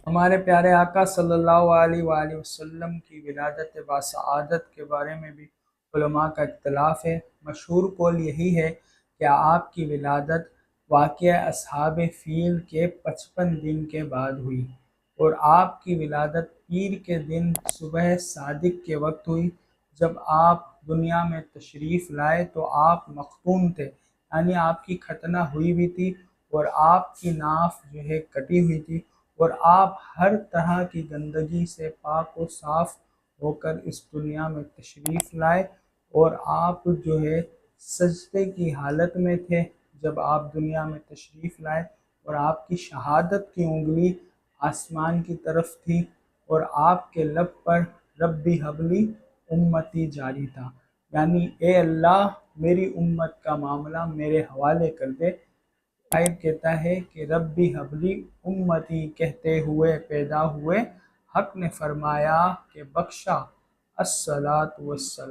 ہمارے پیارے آقا صلی اللہ علیہ وآلہ وسلم کی ولادت باسعادت کے بارے میں بھی علماء کا اختلاف ہے۔ مشہور قول یہی ہے کہ آپ کی ولادت واقعہ اصحاب فیل کے 55 دن کے بعد ہوئی، اور آپ کی ولادت پیر کے دن صبح صادق کے وقت ہوئی۔ جب آپ دنیا میں تشریف لائے تو آپ مختون تھے، یعنی آپ کی ختنہ ہوئی بھی تھی اور آپ کی ناف کٹی ہوئی تھی، اور آپ ہر طرح کی گندگی سے پاک و صاف ہو کر اس دنیا میں تشریف لائے، اور آپ سجدے کی حالت میں تھے جب آپ دنیا میں تشریف لائے، اور آپ کی شہادت کی انگلی آسمان کی طرف تھی، اور آپ کے لب پر ربی حبلی امتی جاری تھا، یعنی اے اللہ میری امت کا معاملہ میرے حوالے کر دے۔ شاعر کہتا ہے کہ ربی حبلی امتی کہتے ہوئے پیدا ہوئے، حق نے فرمایا کہ بخشا الصلاۃ والسلام۔